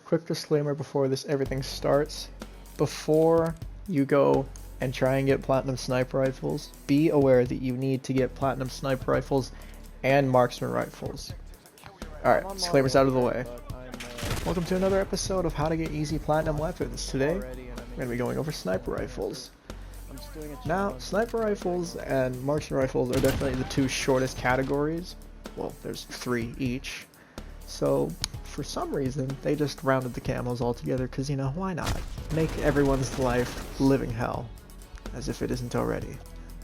quick disclaimer before everything starts. Before you go and try and get platinum sniper rifles, be aware that you need to get platinum sniper rifles and marksman rifles. Alright, disclaimers out of the way. Welcome to another episode of How to Get Easy Platinum Weapons. Today, we're going to be going over sniper rifles. Now, sniper rifles and marksman rifles are definitely the two shortest categories. Well, there's 3 each. So, for some reason, they just rounded the camos all together because, you know, why not? Make everyone's life living hell, as if it isn't already.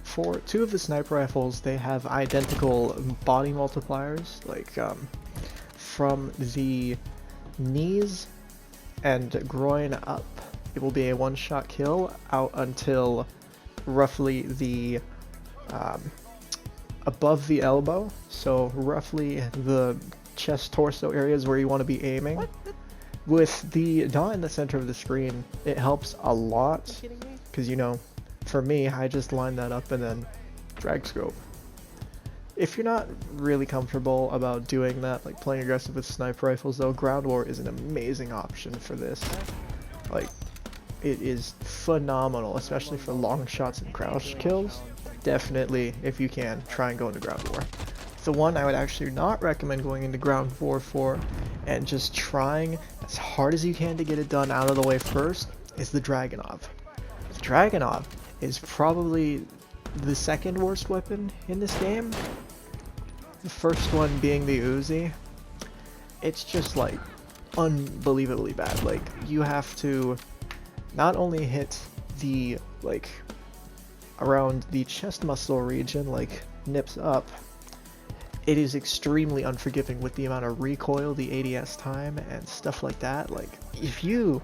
For 2 of the sniper rifles, they have identical body multipliers, like, from the knees and groin up, it will be a one-shot kill out until roughly the above the elbow, so roughly the chest torso areas where you want to be aiming. With the dot in the center of the screen, it helps a lot because, you know, for me, I just line that up and then drag scope. If you're not really comfortable about doing that, like playing aggressive with sniper rifles though, ground war is an amazing option for this. Like, it is phenomenal, especially for long shots and crouch kills. Definitely, if you can, try and go into ground war. The one I would actually not recommend going into ground war for, and just trying as hard as you can to get it done out of the way first, is the Dragunov. The Dragunov is probably the second worst weapon in this game. The first one being the Uzi. It's just like unbelievably bad. Like, you have to not only hit the, like, around the chest muscle region, like nips up, it is extremely unforgiving with the amount of recoil, the ADS time, and stuff like that. Like, if you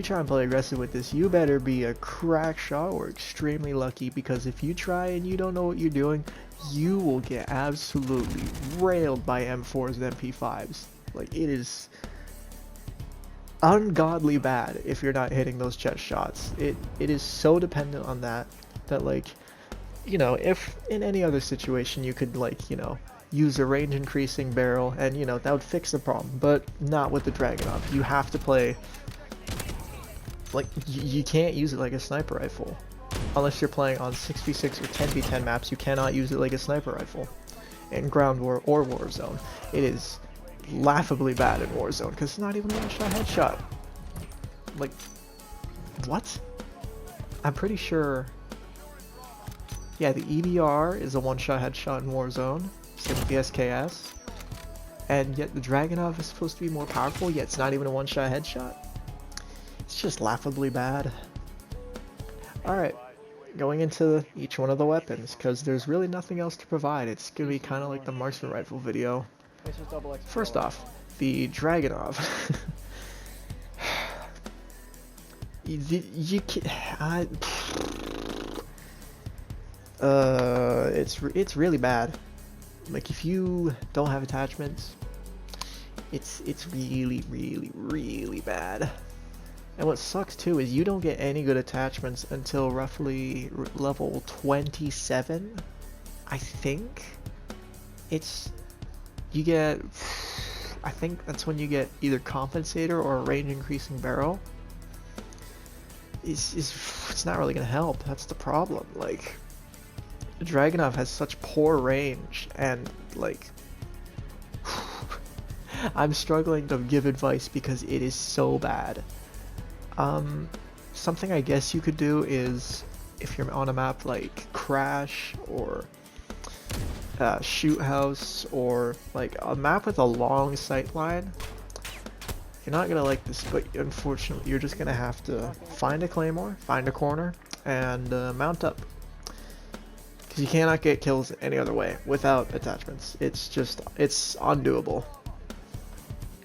try and play aggressive with this, you better be a crack shot or extremely lucky, because if you try and you don't know what you're doing, you will get absolutely railed by M4s and MP5s. Like, it is ungodly bad if you're not hitting those chest shots. It is so dependent on that, like, you know, if in any other situation you could, like, you know, use a range increasing barrel and, you know, that would fix the problem, but not with the Dragunov. You have to play, like, you can't use it like a sniper rifle. Unless you're playing on 6v6 or 10v10 maps, you cannot use it like a sniper rifle in ground war or Warzone. It is laughably bad in Warzone because it's not even a one-shot headshot. Like, what? I'm pretty sure. Yeah, the EBR is a one-shot headshot in Warzone, same with the SKS, and yet the Dragunov is supposed to be more powerful, yet it's not even a one-shot headshot. It's just laughably bad. Alright, going into each one of the weapons, because there's really nothing else to provide. It's going to be kind of like the marksman rifle video. First off, the Dragunov. It's really bad. Like, if you don't have attachments, it's really bad. And what sucks too is you don't get any good attachments until roughly level 27, I think. You get, I think that's when you get either compensator or a range increasing barrel. It's not really gonna help. That's the problem. Like, the Dragunov has such poor range, and like, I'm struggling to give advice because it is so bad. Something I guess you could do is, if you're on a map like Crash or Shoot House, or like a map with a long sight line, you're not gonna like this, but unfortunately you're just gonna have to find a claymore, find a corner, and mount up, because you cannot get kills any other way without attachments. It's undoable.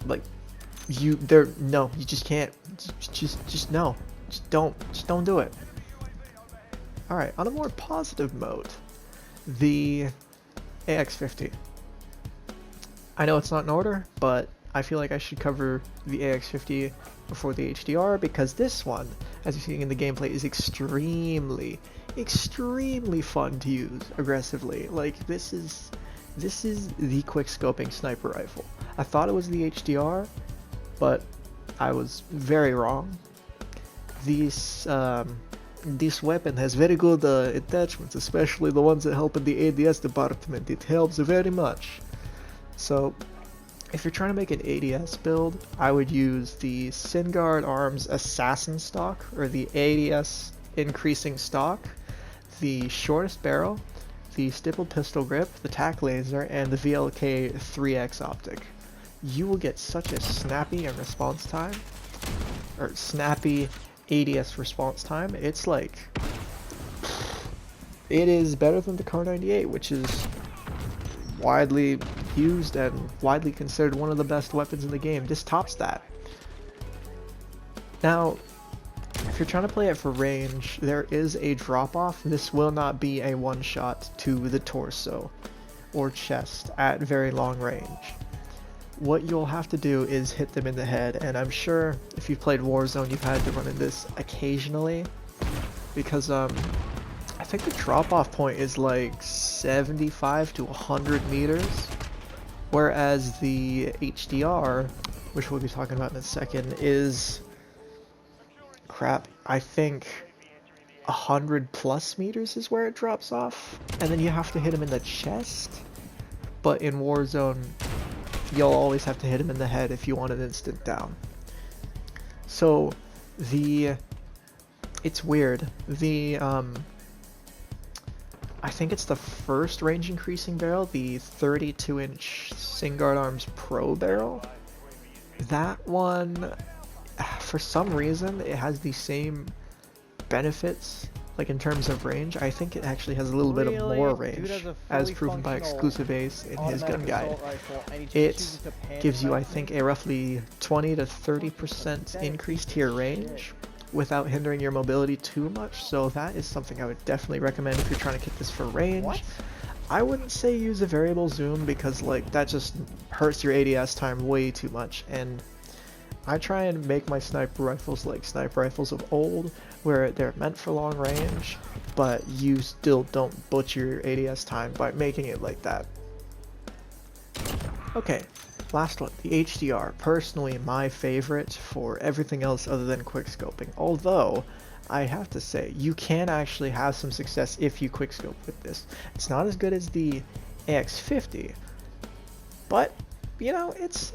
Like, you just can't. Just don't do it. Alright, on a more positive note, the AX50. I know it's not in order, but I feel like I should cover the AX50 before the HDR, because this one, as you're seeing in the gameplay, is extremely fun to use aggressively. Like, this is the quick scoping sniper rifle. I thought it was the HDR, but I was very wrong. This weapon has very good attachments, especially the ones that help in the ADS department. It helps very much. So if you're trying to make an ADS build, I would use the Syngard Arms Assassin stock, or the ADS increasing stock, the shortest barrel, the stippled pistol grip, the tac laser, and the VLK 3X optic. You will get such a snappy and response time, or snappy ADS response time. It's like, it is better than the Kar 98, which is widely used and widely considered one of the best weapons in the game. This tops that. Now, if you're trying to play it for range, there is a drop-off. This will not be a one-shot to the torso or chest at very long range. What you'll have to do is hit them in the head, and I'm sure if you've played Warzone, you've had to run into this occasionally, because I think the drop-off point is like 75 to 100 meters, whereas the HDR, which we'll be talking about in a second, is, crap, I think 100 plus meters is where it drops off, and then you have to hit him in the chest. But in Warzone, you'll always have to hit him in the head if you want an instant down. So it's weird. I think it's the first range increasing barrel, the 32-inch Syngard Arms Pro barrel. That one, for some reason, it has the same benefits, like in terms of range. I think it actually has a little bit of more range, as proven by Exclusive Ace in his gun guide. It gives you, I think, a roughly 20 to 30% increase to your range without hindering your mobility too much, so that is something I would definitely recommend if you're trying to get this for range. I wouldn't say use a variable zoom, because like that just hurts your ADS time way too much, and I try and make my sniper rifles like sniper rifles of old, where they're meant for long range, but you still don't butcher your ADS time by making it like that. Okay, last one, the HDR. Personally, my favorite for everything else other than quickscoping. Although, I have to say, you can actually have some success if you quickscope with this. It's not as good as the AX50, but, you know, it's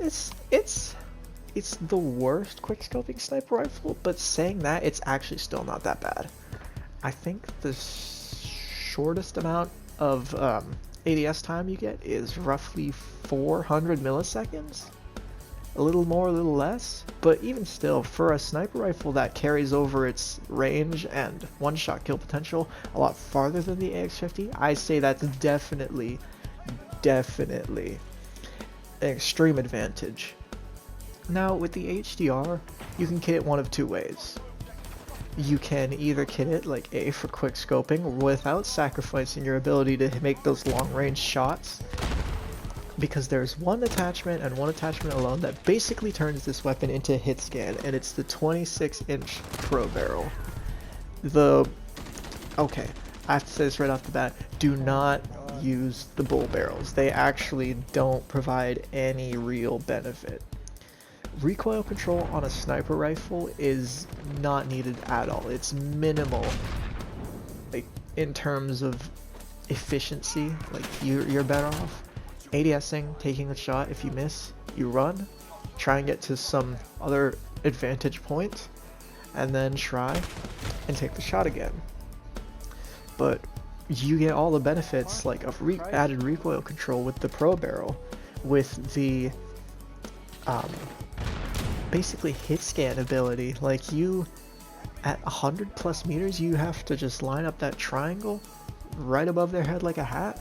the worst quickscoping sniper rifle, but saying that, it's actually still not that bad. I think the shortest amount of ADS time you get is roughly 400 milliseconds. A little more, a little less, but even still, for a sniper rifle that carries over its range and one-shot kill potential a lot farther than the AX50, I say that's definitely an extreme advantage. Now, with the HDR, you can kit it one of two ways. You can either kit it like A for quick scoping without sacrificing your ability to make those long range shots, because there's one attachment and one attachment alone that basically turns this weapon into a hit scan, and it's the 26-inch Pro barrel. Okay, I have to say this right off the bat, do not use the bull barrels. They actually don't provide any real benefit. Recoil control on a sniper rifle is not needed at all. It's minimal, like in terms of efficiency. Like you're better off ADSing, taking a shot. If you miss, you run, try and get to some other advantage point, and then try and take the shot again. But you get all the benefits like of added recoil control with the Pro barrel, with the basically hit scan ability. Like you, at 100 plus meters, you have to just line up that triangle right above their head like a hat,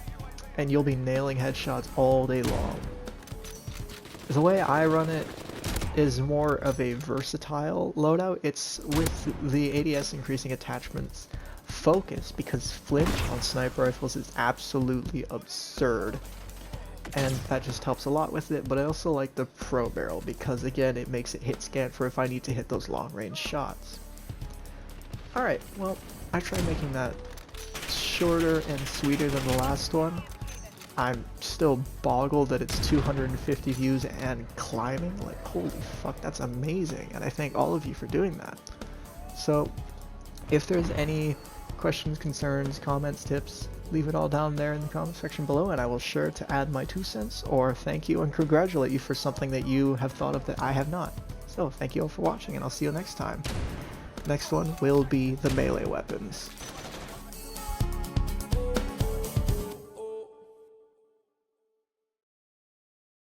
and you'll be nailing headshots all day long. The way I run it is more of a versatile loadout. It's with the ADS increasing attachments focus, because flinch on sniper rifles is absolutely absurd, and that just helps a lot with it. But I also like the Pro barrel because, again, it makes it hit scan for if I need to hit those long range shots. Alright, well, I tried making that shorter and sweeter than the last one. I'm still boggled that it's 250 views and climbing. Like, holy fuck, that's amazing, and I thank all of you for doing that. So if there's any questions, concerns, comments, tips, leave it all down there in the comment section below, and I will sure to add my 2 cents or thank you and congratulate you for something that you have thought of that I have not. So thank you all for watching, and I'll see you next time. Next one will be the melee weapons.